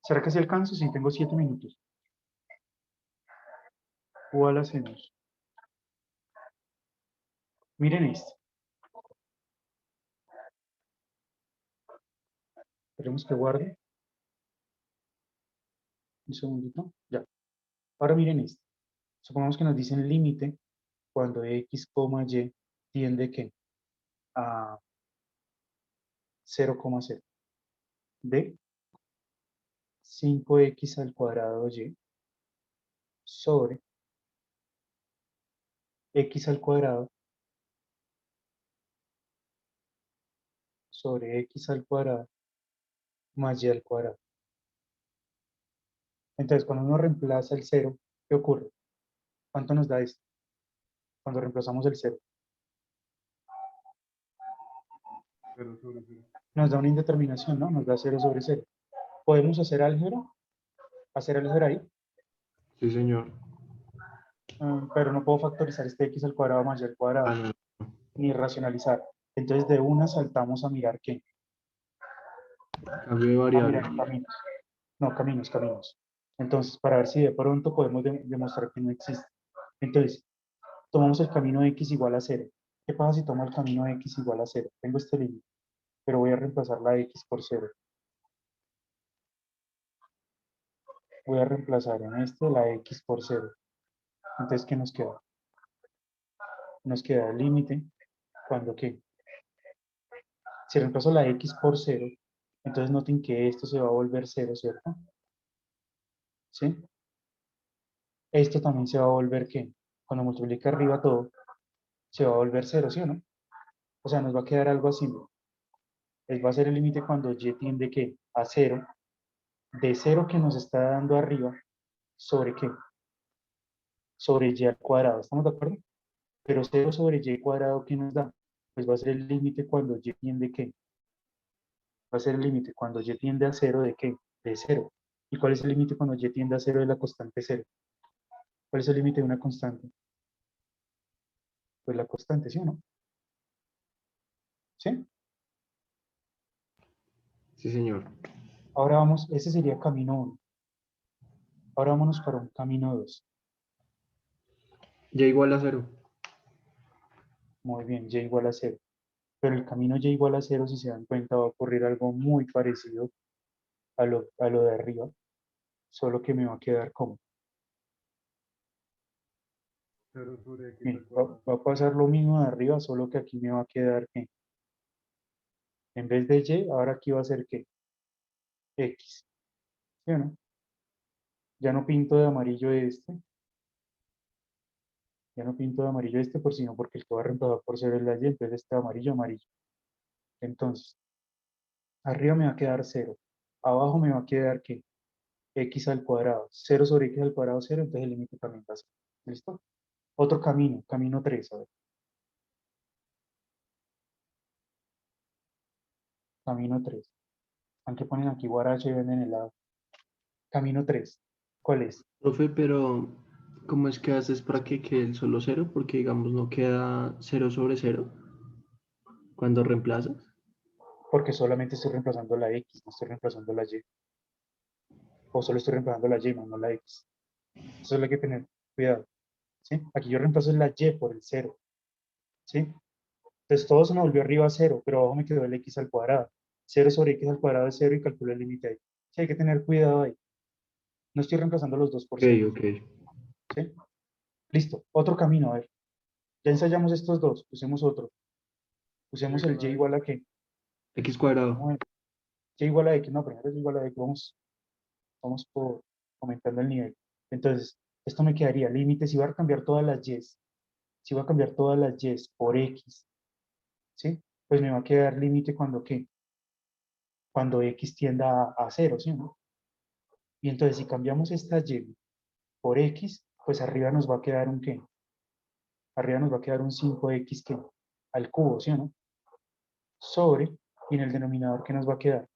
¿Será que si alcanzo? Sí, tengo 7 minutos. ¿Cuál hacemos? Miren esto. Esperemos que guarde. Un segundito. Ya. Ahora miren esto. Supongamos que nos dicen límite cuando x, y tiende ¿qué? A 0,0 de 5x al cuadrado y sobre x al cuadrado sobre x al cuadrado más y al cuadrado. Entonces, cuando uno reemplaza el 0, ¿qué ocurre? ¿Cuánto nos da esto? Cuando reemplazamos el 0,
0 sobre 0.
nos da una indeterminación, ¿no? Nos da 0 sobre 0. ¿Podemos hacer álgebra? ¿Hacer álgebra ahí?
Sí, señor.
Pero no puedo factorizar este x al cuadrado más y al cuadrado,
Ah, no.
ni racionalizar. Entonces, de una saltamos a mirar qué.
Cambio de
A
variable.
mirar caminos. No, caminos. Entonces, para ver si de pronto podemos demostrar que no existe. Entonces, tomamos el camino x igual a 0. ¿Qué pasa si tomo el camino x igual a 0? Tengo este límite, pero voy a reemplazar la x por 0. Voy a reemplazar en este la x por 0. Entonces, ¿qué nos queda? Nos queda el límite cuando ¿qué? Si reemplazo la x por 0, entonces noten que esto se va a volver 0, ¿cierto? ¿Sí? Esto también se va a volver ¿qué? Cuando multiplica arriba todo, se va a volver 0, ¿sí o no? O sea, nos va a quedar algo así. Va a ser el límite cuando y tiende ¿qué? A 0, de 0 que nos está dando arriba, ¿sobre qué? Sobre y al cuadrado, ¿estamos de acuerdo? Pero 0 sobre y cuadrado, ¿qué nos da? Pues va a ser el límite cuando y tiende ¿qué? Va a ser el límite cuando y tiende a 0 de ¿qué? De 0. ¿Y cuál es el límite cuando y tiende a 0 de la constante 0? ¿Cuál es el límite de una constante? Pues la constante, ¿sí o no? ¿Sí?
Sí, señor.
Ahora vamos, ese sería camino 1. Ahora vámonos para un camino 2.
Y igual a 0.
Muy bien, y igual a 0. Pero el camino y igual a 0, si se dan cuenta, va a ocurrir algo muy parecido a lo de arriba, solo que me va a quedar como.
0 sobre x
Miren,
al
va,
cuadrado.
va a pasar lo mismo de arriba, solo que aquí me va a quedar ¿qué? En vez de y, ahora aquí va a ser ¿qué? X. ¿Sí o no? Ya no pinto de amarillo este. Ya no pinto de amarillo este, por sino porque el que va a reemplazar por 0 es la y, entonces este amarillo, amarillo. Entonces, arriba me va a quedar 0. Abajo me va a quedar ¿qué? X al cuadrado. 0 sobre x al cuadrado, 0, entonces el límite también va a ser. ¿Listo? Otro camino, camino 3, a ver. Camino 3. Aunque ponen aquí guaracha y venden helado. Camino 3. ¿Cuál es?
Profe, pero ¿cómo es que haces para que quede el solo 0? Porque, digamos, no queda 0 sobre 0 cuando reemplazas.
Porque solamente estoy reemplazando la x, no estoy reemplazando la y. O solo estoy reemplazando la y, no la x. Eso hay que tener cuidado. ¿Sí? Aquí yo reemplazo la y por el 0. ¿Sí? Entonces todo se me volvió arriba a 0, pero abajo me quedó el x al cuadrado. 0 sobre x al cuadrado es 0 y calculo el límite ahí. Sí, hay que tener cuidado ahí. No estoy reemplazando los dos por
Ok,
0.
ok.
¿Sí? Listo. Otro camino, a ver. Ya ensayamos estos dos. Usemos otro. Usemos el y igual a qué.
X cuadrado.
Vamos a ver. Y igual a x. No, primero y igual a x. Vamos por aumentando el nivel. Entonces, esto me quedaría límite. Si va a cambiar todas las y, si va a cambiar todas las y por x, ¿sí? Pues me va a quedar límite cuando qué. Cuando x tienda a 0, ¿sí? ¿No? Y entonces, si cambiamos esta y por x, pues arriba nos va a quedar un qué. Arriba nos va a quedar un 5x ¿qué? Al cubo, ¿sí o no? Sobre, y en el denominador, ¿qué nos va a quedar?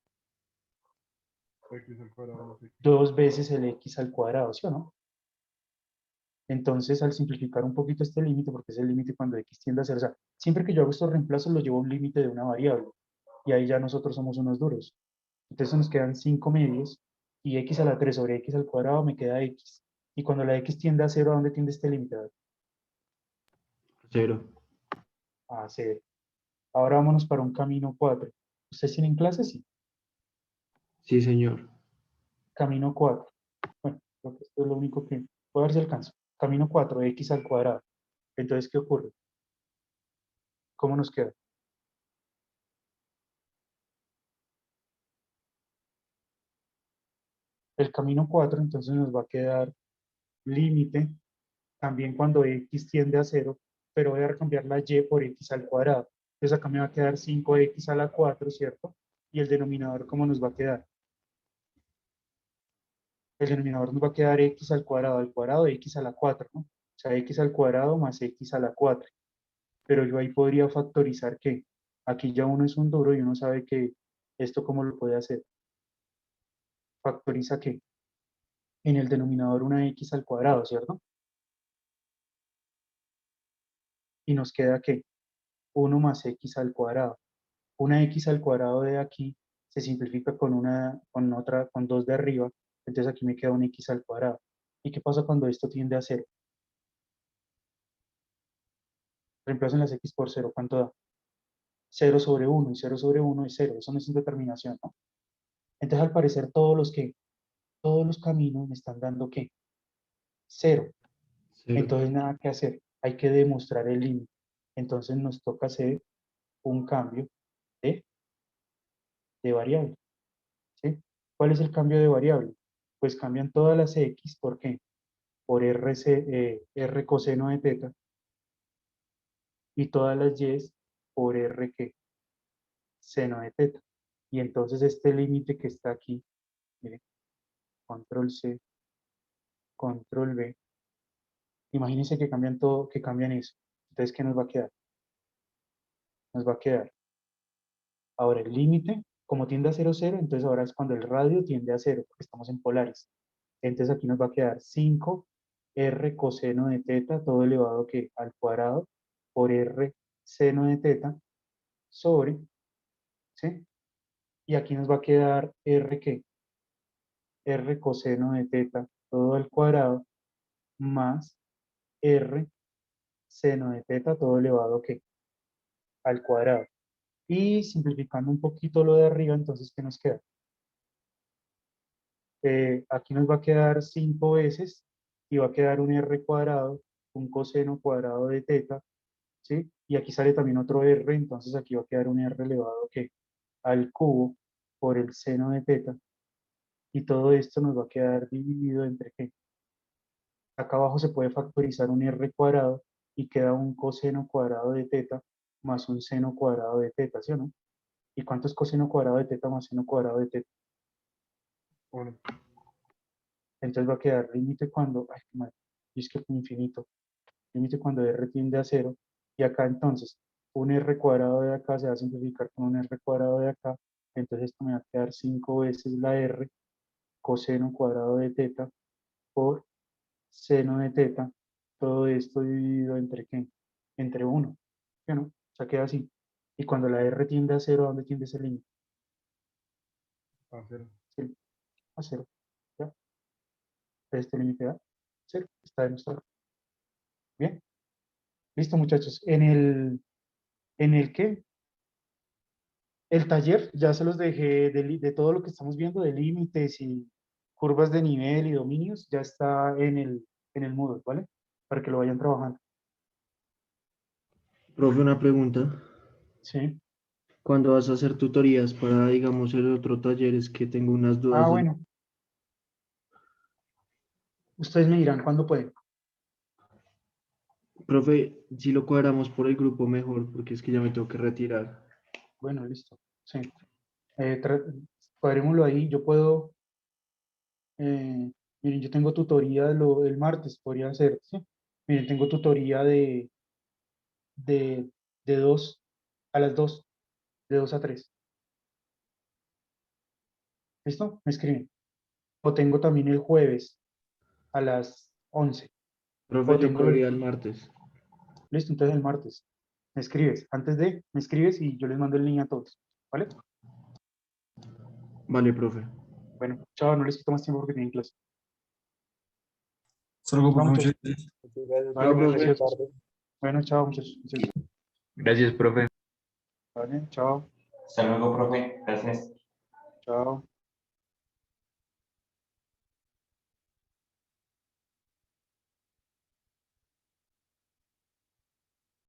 X al cuadrado más x.
2 veces el x al cuadrado, ¿sí o no? Entonces, al simplificar un poquito este límite, porque es el límite cuando x tiende a 0, o sea, siempre que yo hago estos reemplazos, lo llevo a un límite de una variable, y ahí ya nosotros somos unos duros. Entonces nos quedan 5 medios, y x a la 3 sobre x al cuadrado me queda x. Y cuando la x tiende a 0, ¿a dónde tiende este límite?
0.
A 0. Ahora vámonos para un camino 4. ¿Ustedes tienen clases? Sí.
Sí, señor.
Camino 4. Bueno, creo que esto es lo único que... Voy a ver si alcanzo. Camino 4, x al cuadrado. Entonces, ¿qué ocurre? ¿Cómo nos queda? el camino 4, entonces nos va a quedar límite, también cuando x tiende a 0, pero voy a cambiar la y por x al cuadrado. Entonces acá me va a quedar 5x a la 4, ¿cierto? Y el denominador, ¿cómo nos va a quedar? El denominador nos va a quedar x al cuadrado de x a la 4, ¿no? O sea, x al cuadrado más x a la 4. Pero yo ahí podría factorizar que aquí ya uno es un duro y uno sabe que esto cómo lo puede hacer. Factoriza que en el denominador una x al cuadrado, ¿cierto? Y nos queda que 1 más x al cuadrado. Una x al cuadrado de aquí se simplifica con 2 de arriba, entonces aquí me queda un x al cuadrado. ¿Y qué pasa cuando esto tiende a 0? Reemplacen las x por 0, ¿cuánto da? 0 sobre 1, y 0 sobre 1 es 0, eso no es indeterminación, ¿no? Entonces al parecer todos los caminos me están dando ¿qué? 0.
Cero.
Entonces nada que hacer, hay que demostrar el límite. Entonces nos toca hacer un cambio de, de variable, ¿sí? ¿Cuál es el cambio de variable? Pues cambian todas las x, ¿por qué? Por r coseno de teta, y todas las y por r ¿qué? Seno de teta. Y entonces este límite que está aquí, mire, control C, control V, imagínense que cambian todo, que cambian eso. Entonces, ¿qué nos va a quedar? Nos va a quedar ahora el límite, como tiende a 0, 0, entonces ahora es cuando el radio tiende a 0, porque estamos en polares. Entonces aquí nos va a quedar 5r coseno de teta, todo elevado que al cuadrado, por r seno de teta, sobre, ¿sí? Y aquí nos va a quedar r ¿qué? R coseno de teta, todo al cuadrado, más r seno de teta, todo elevado ¿qué? Al cuadrado. Y simplificando un poquito lo de arriba, entonces, ¿qué nos queda? Aquí nos va a quedar 5 veces y va a quedar un r cuadrado, un coseno cuadrado de teta, ¿sí? Y aquí sale también otro r, entonces aquí va a quedar un r elevado ¿qué? Al cubo por el seno de teta. Y todo esto nos va a quedar dividido entre ¿qué? Acá abajo se puede factorizar un r cuadrado y queda un coseno cuadrado de teta más un seno cuadrado de teta, ¿sí o no? ¿Y cuánto es coseno cuadrado de teta más seno cuadrado de teta?
1.
Entonces va a quedar límite cuando, ay, qué mal, y es que es infinito, límite cuando r tiende a 0, y acá entonces un r cuadrado de acá se va a simplificar con un r cuadrado de acá, entonces esto me va a quedar 5 veces la r coseno cuadrado de teta por seno de teta, todo esto dividido entre ¿qué? Entre 1, ¿sí o no? O sea, queda así. Y cuando la r tiende a 0, ¿a dónde tiende ese límite?
A 0.
Sí, a 0. ¿Ya? Este límite da 0, está demostrado. Bien, listo muchachos. ¿En el qué? El taller ya se los dejé de todo lo que estamos viendo, de límites y curvas de nivel y dominios, ya está en el Moodle, ¿vale? Para que lo vayan trabajando.
Profe, una pregunta.
Sí.
¿Cuándo vas a hacer tutorías para, digamos, el otro taller? Es que tengo unas dudas.
Bueno, ustedes me dirán cuándo pueden.
Profe, si lo cuadramos por el grupo mejor, porque es que ya me tengo que retirar.
Bueno, listo. Sí. Cuadrémoslo ahí. Yo puedo, miren, yo tengo tutoría el martes, podría ser, ¿sí? Miren, tengo tutoría de, de 2 a las 2, de 2 a 3. ¿Listo? Me escriben. O tengo también el jueves a las 11.
Profe,
O
yo
tengo
podría el martes.
listo, entonces el martes. Me escribes. Me escribes y yo les mando el link a todos. ¿Vale?
Vale, profe.
Bueno, chao, no les quito más tiempo porque tienen clase.
Solo
Chao,
por muchas
muchachos.
gracias.
Vale,
Chao, profe.
gracias. Bueno, chao, muchachos.
Gracias, profe.
Vale, chao,
Hasta luego, profe. Gracias.
chao.